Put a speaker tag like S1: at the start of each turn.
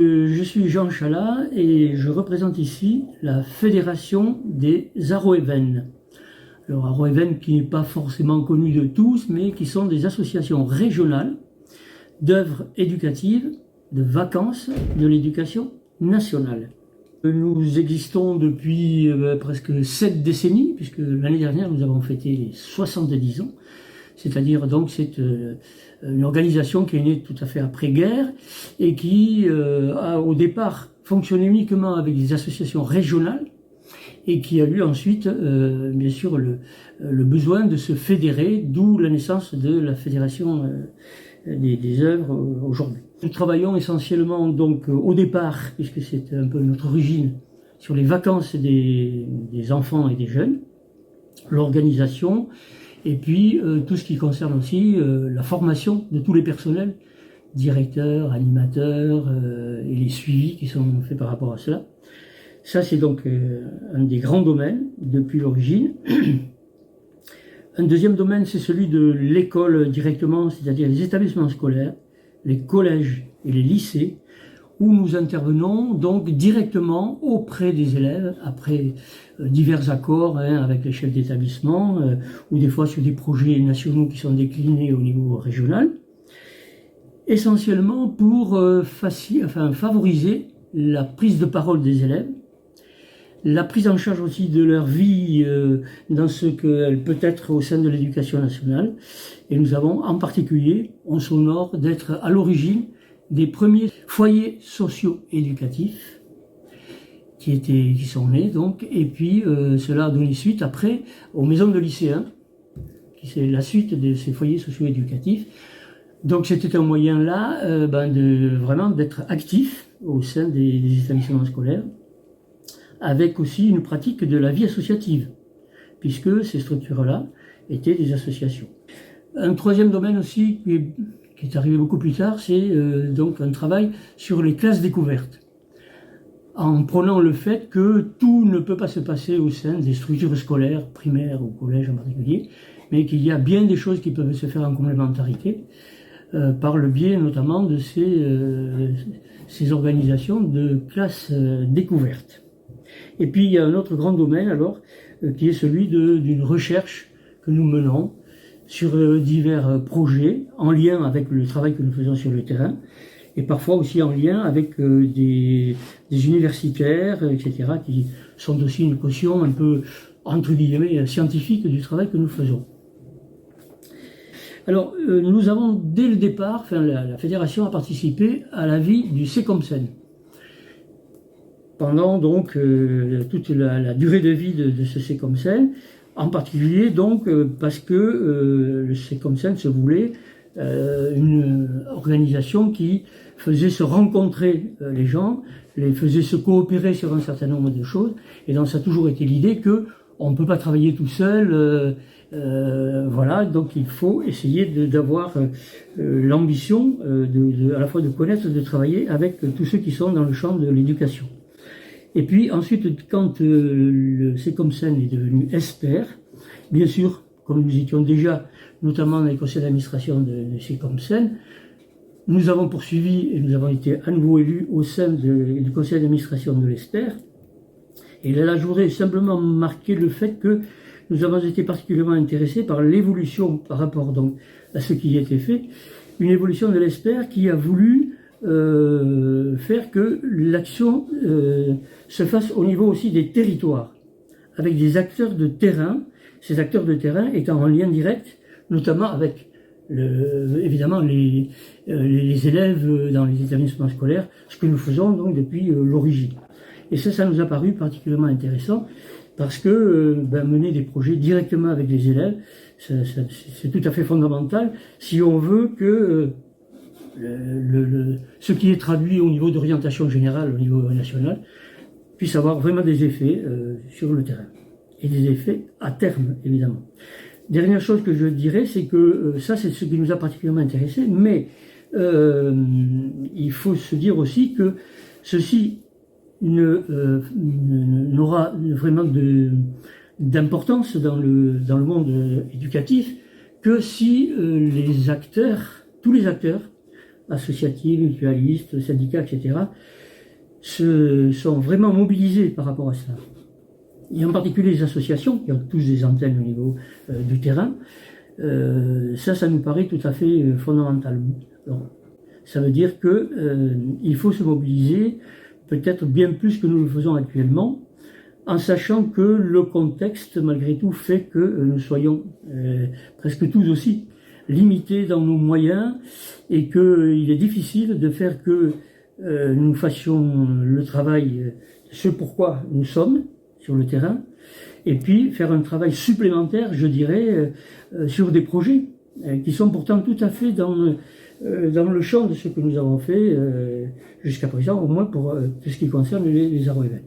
S1: Je suis Jean Chalat et je représente ici la Fédération des Aroévennes. Alors Aroévennes qui n'est pas forcément connue de tous, mais qui sont des associations régionales d'œuvres éducatives, de vacances, de l'éducation nationale. Nous existons depuis presque 7 décennies, puisque l'année dernière nous avons fêté les 70 ans. C'est-à-dire donc c'est une organisation qui est née tout à fait après-guerre et qui a au départ fonctionné uniquement avec des associations régionales et qui a eu ensuite bien sûr le besoin de se fédérer, d'où la naissance de la fédération des œuvres aujourd'hui. Nous travaillons essentiellement donc au départ, puisque c'est un peu notre origine, sur les vacances des enfants et des jeunes, l'organisation, et puis tout ce qui concerne aussi la formation de tous les personnels, directeurs, animateurs et les suivis qui sont faits par rapport à cela. Ça c'est donc un des grands domaines depuis l'origine. Un deuxième domaine c'est celui de l'école directement, c'est-à-dire les établissements scolaires, les collèges et les lycées, où nous intervenons donc directement auprès des élèves, après divers accords avec les chefs d'établissement, ou des fois sur des projets nationaux qui sont déclinés au niveau régional, essentiellement pour favoriser la prise de parole des élèves, la prise en charge aussi de leur vie dans ce qu'elle peut être au sein de l'éducation nationale. Et nous avons en particulier, on s'honore d'être à l'origine des premiers foyers socio-éducatifs qui sont nés donc, et puis cela a donné suite après aux maisons de lycéens, qui c'est la suite de ces foyers socio-éducatifs. Donc c'était un moyen là de vraiment d'être actif au sein des établissements scolaires, avec aussi une pratique de la vie associative, puisque ces structures-là étaient des associations. Un troisième domaine aussi qui est arrivé beaucoup plus tard, c'est donc un travail sur les classes découvertes, en prenant le fait que tout ne peut pas se passer au sein des structures scolaires, primaires ou collèges en particulier, mais qu'il y a bien des choses qui peuvent se faire en complémentarité, par le biais notamment de ces organisations de classes découvertes. Et puis il y a un autre grand domaine alors, qui est celui d'une recherche que nous menons sur divers projets en lien avec le travail que nous faisons sur le terrain, et parfois aussi en lien avec des universitaires, etc., qui sont aussi une caution un peu, entre guillemets, scientifique du travail que nous faisons. Alors, nous avons, dès le départ, la fédération a participé à la vie du Sécomsen. Pendant donc toute la durée de vie de ce Sécomsen, en particulier donc parce que le Sécomsen se voulait une organisation qui faisait se rencontrer les gens, les faisait se coopérer sur un certain nombre de choses, et donc ça a toujours été l'idée que on ne peut pas travailler tout seul, voilà, donc il faut essayer d'avoir l'ambition à la fois de connaître, de travailler avec tous ceux qui sont dans le champ de l'éducation. Et puis ensuite, quand le Sécomsen est devenu ESPER, bien sûr, comme nous étions déjà, notamment dans les conseils d'administration de Sécomsen, nous avons poursuivi et nous avons été à nouveau élus au sein du conseil d'administration de l'ESPER. Et là, je voudrais simplement marquer le fait que nous avons été particulièrement intéressés par l'évolution par rapport donc à ce qui a été fait, une évolution de l'ESPER qui a voulu faire que l'action se fasse au niveau aussi des territoires, avec des acteurs de terrain, ces acteurs de terrain étant en lien direct, notamment avec évidemment les élèves dans les établissements scolaires, ce que nous faisons donc depuis l'origine. Et ça nous a paru particulièrement intéressant, parce que mener des projets directement avec les élèves, c'est tout à fait fondamental si on veut que ce qui est traduit au niveau d'orientation générale, au niveau national, puisse avoir vraiment des effets sur le terrain. Et des effets à terme, évidemment. Dernière chose que je dirais, c'est que ça, c'est ce qui nous a particulièrement intéressé, mais il faut se dire aussi que ceci n'aura vraiment d'importance dans le monde éducatif que si tous les acteurs associatives, mutualistes, syndicats, etc., sont vraiment mobilisés par rapport à ça. Et en particulier les associations, qui ont tous des antennes au niveau du terrain, ça nous paraît tout à fait fondamental. Alors, ça veut dire que il faut se mobiliser peut-être bien plus que nous le faisons actuellement, en sachant que le contexte, malgré tout, fait que nous soyons presque tous aussi limités dans nos moyens et qu'il est difficile de faire que nous fassions le travail, ce pourquoi nous sommes sur le terrain, et puis faire un travail supplémentaire, je dirais, sur des projets qui sont pourtant tout à fait dans le champ de ce que nous avons fait jusqu'à présent, au moins pour tout ce qui concerne les AROEVN.